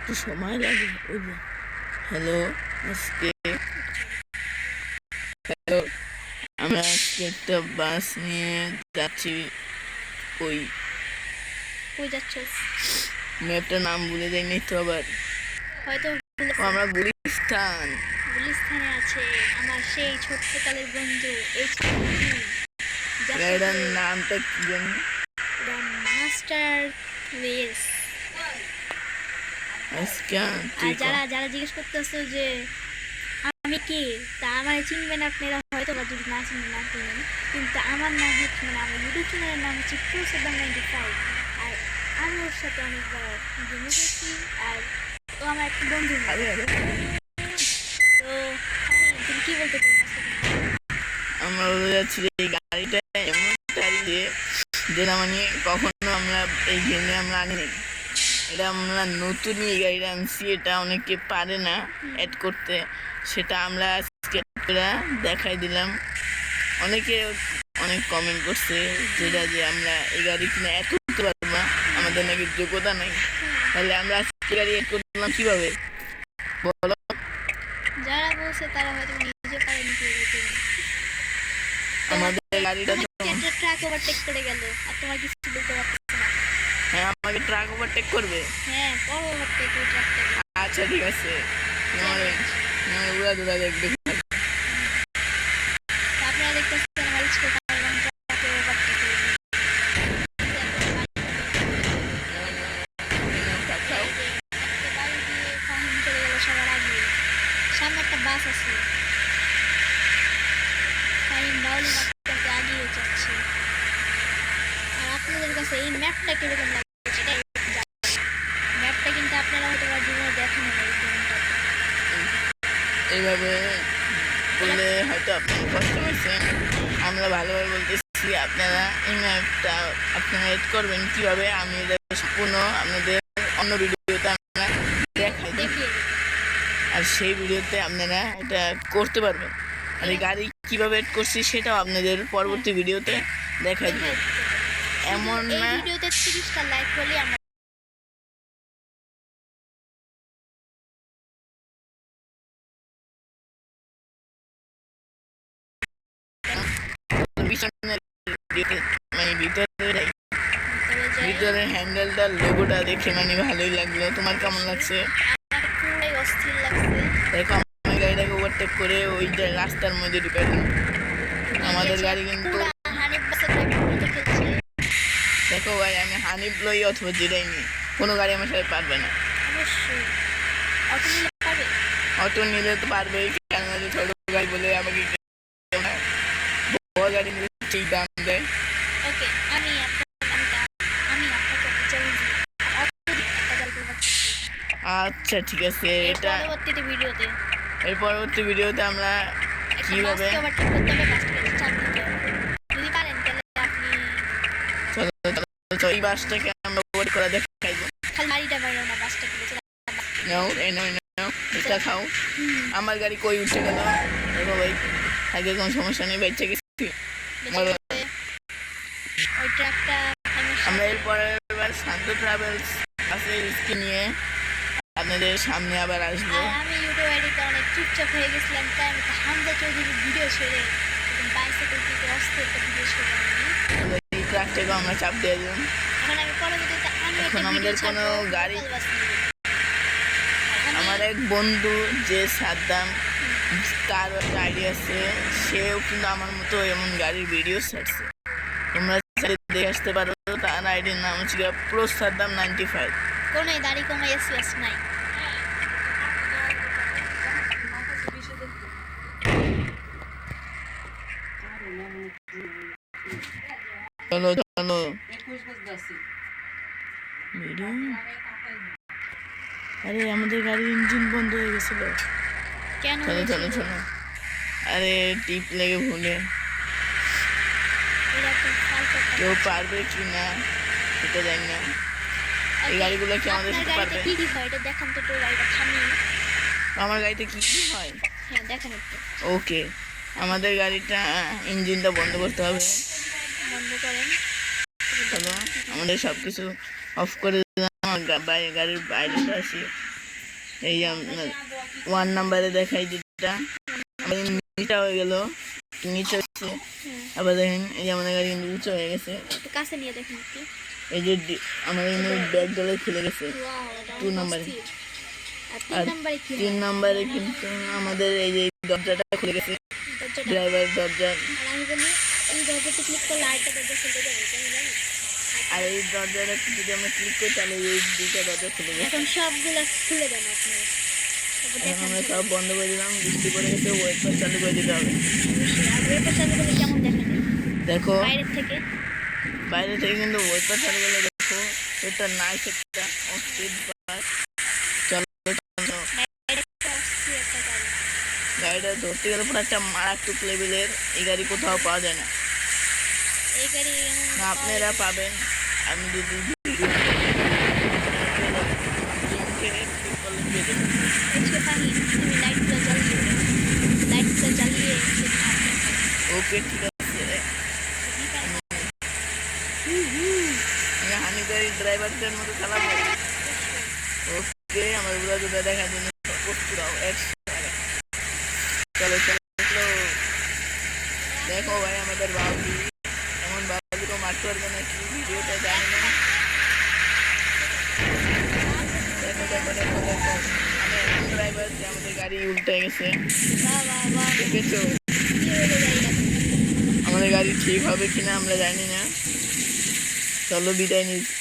একটু সময় লাগে। হ্যালো, আজকে হ্যালো আমরা আজকে একটা বাস নিয়ে যাচ্ছি। ওই কই যাচ্ছস? ম্যাপটার নাম ভুলে যাইনি তো আবার। হয়তো আমরা গুলিস্তানে আছে আমার সেই ছোট্টকালের বন্ধু গাড়িটার নামটা কি জানি? মাস্টার ওয়েস। আর যারা যারা জিজ্ঞেস করতেছো যে আমি কি, তা আমার চিনবেন আপনারা হয়তো বা, যদি না চিনবেন না চিনবেন, কিন্তু আমার নাম হচ্ছে, মানে আমার ইউটিউব চ্যানেলের নাম হচ্ছে ProSaddam95। আর আমি ওর সাথে অনেকবার গেম খেলছি, আর ও আমার একটা বন্ধু। তো তুমি কি বলতে চাইছো? আমরা বলে যাচ্ছি যে এই গাড়িটা এমন গাড়ি যেটা মানে কখনো আমরা এই গেমে আমরা আনিনি। এটা আমরা নতুন এই গাড়িটা আনছি, এটা অনেকে পারে না অ্যাড করতে, সেটা আমরা আজকে দেখাই দিলাম। অনেকে অনেক কমেন্ট করছে যেটা যে আমরা এই গাড়ি কিনে অ্যাড করতে পারবো না, আমাদের নাকি যোগ্যতা নাই। তাহলে আমরা আজকে গাড়ি অ্যাড করলাম কিভাবে বলো? যারা বলছে তারা হয়তো নিজে পারেনি। আমাদের গাড়িটা ট্রাক ওভারটেক করে গেল আর তোমার কিছু বলতে পারছো না। হ্যাঁ, আমাকে ট্রাক ওভারটেক করবে। হ্যাঁ, করো ওভারটেক ওই ট্রাকটাকে। আচ্ছা ঠিক আছে, উড়া দুরা দেখবে। আপনারা দেখতেছেন আমার স্কুল ট্রাকে ওভারটেক করে সামনে একটা বাস আছে, ফাহিম বাউলি মাত্রাকে আগিয়ে যাচ্ছে। আর আপনাদের কাছে এই ম্যাপটা কিরকম লাগছে সেটা ম্যাপটা কিন্তু আপনারা হয়তো জীবনে দেখেন না। এইভাবে বললে হয়তো আপনারা কষ্ট পাচ্ছেন, আমরা ভালোভাবে বলতেছি। আপনারা এই ম্যাপটা আপনারা এড করবেন কিভাবে, আমি এটা সম্পূর্ণ আপনাদের অন্য ভিডিওতে আমরা দেখাই দিই, আর সেই ভিডিওতে আপনারা এটা করতে পারবেন। আর এই গাড়ি কীভাবে এড করছি সেটাও আপনাদের পরবর্তী ভিডিওতে দেখাই দিব। এমন না ভিডিওতে 30টা লাইক করলে আমরা ভিতরের হ্যান্ডেলটার লোগোটা দেখে মানে ভালোই লাগলো। তোমার কেমন লাগছে? দেখো আমার গাড়িটাকে ওভারটেক করে ওই যে রাস্তার মধ্যে ঢুকে দিল। আমাদের গাড়ি কিন্তু দেখো ভাই, আমি হানিফ লই অথবা জিরাইনি, কোনো গাড়ি আমার সাথে পারবে না। অটো নিলে তো পারবেই, কেন ছোট গাড়ি বলে আমাকে বড় গাড়ি নিলে ঠিক দাম দেয়। আচ্ছা ঠিক আছে, এটা এর পরবর্তী ভিডিওতে আমরা কিভাবে এই বাসটাকে আমরা ওভার করে দেখাইব। এটা খাও। আমার গাড়ি কই উঠে গেল? দেখো ভাই, আগে কোনো সমস্যা নেই, বেঁচে গেছি। আমরা এরপরের শান্ত ট্রাভেলস আছে রিস্কি নিয়ে আপনাদের সামনে আবার আসবো। আমি ইউটিউব আইডিতে অনেক চুপচাপ হয়ে গেছিলাম, তাই আমি হামজা চৌধুরীর ভিডিও ছেড়ে বাইসাইকেল থেকে অস্থির একটা ভিডিও ছেড়ে এই ট্রাকটাকে আমরা চাপ দিয়ে দিলাম। এখন আমাদের কোনো গাড়ি, আমার এক বন্ধু যে সাদ্দাম, তার একটা আইডিয়া আছে, সেও কিন্তু আমার মতো এমন গাড়ির ভিডিও ছাড়ছে, তোমরা দেখে আসতে পারো। তার আইডির নাম হচ্ছে ProSaddam95। কোনো দাড়ি কোনো এসএস নাই। চলো চলো, আরে আমাদের গাড়ির ইঞ্জিন বন্ধ হয়ে গেছিল। চলো চলো চলো, আরে টিপ লেগে ভুলে কেউ পারবে কি না সেটা জানি না। এই গাড়িগুলো কি আমাদের সাথে পারবে? আমার গাড়িতে কি কি হয় ওকে, আমাদের গাড়িটা ইঞ্জিনটা বন্ধ করতে হবে। চলো আমাদের সব কিছু অফ করে দিলাম, গাড়ির বাইরেটা আসি। এই যে আপনার 1 নাম্বারে দেখাই যেটা আমাদের নিচটা হয়ে গেল, নিচে হচ্ছে। হ্যাঁ আবার দেখেন এই যে আমাদের গাড়ি কিন্তু উঁচু হয়ে গেছে। একটু কাছে নিয়ে দেখুন একটু। এই যে আমাদের কিন্তু ব্যাক ডলে খুলে গেছে ওয়াও, এটা 2 অনেক নাম্বারে। অস্থির। আর আর 3 নাম্বারে কি 3 নাম্বারে কিন্তু আমাদের এই যে দরজাটা খুলে গেছে, দরজাটা? ড্রাইভার দরজা। আর আমি বলি এই দরজাতে ক্লিক করলে আরেকটা দরজা খুলতে যাবে, তুমি জানো? আর এই দরজাটা যদি আমরা ক্লিক করি তাহলে এই দুইটা দরজা খুলে গেছে। এখন সবগুলো খুলে দেন আপনারা। তারপর এখন দেখান আমরা সব। সব বন্ধ করে দিলাম, বৃষ্টি পড়ে গেছে, ওয়েটটা চালু করে দিতে হবে। অবশ্যই। আর ওয়েপার চালু করলে কেমন দেখা যায় দেখো বাইরের থেকে? বাইরে থেকে কিন্তু ওয়েটটা চালু করলে দেখো এটা নাইস একটা অস্থির বাস। চলো চলো। বাইরে একটা অস্থির একটা গাড়ি। গাড়িটা ধরতে গেলে পুরো একটা মারাত্মক লেভেলের, এই গাড়ি কোথাও পাওয়া যায় না। এই গাড়ি এমন না আপনারা পাবেন, আমি যদি ভিডিও আজকে পানি তুমি লাইটগুলো জ্বালিয়ে ওকে ঠিক আছে। আমি হানি গাড়ির ড্রাইভারদের মতো চালাবো। ওকে আমার গুলা দুটো দেখার জন্য প্রস্তুত হও। চলো চলো চলো। দেখো ভাই আমাদের বাবু এমন বাবুকে মারতে পারবে না কি, ভিডিওটা জানি না। দেখো দেখো দেখো দেখো আমি এমন ড্রাইভার যে আমাদের গাড়ি উল্টে গেছে, বাহ বাহ বাহ, দেখেছো? কি হলো গাড়িটা? আমাদের গাড়ি ঠিক হবে কিনা আমরা জানি না। চলো বিদায় নিচ্ছি।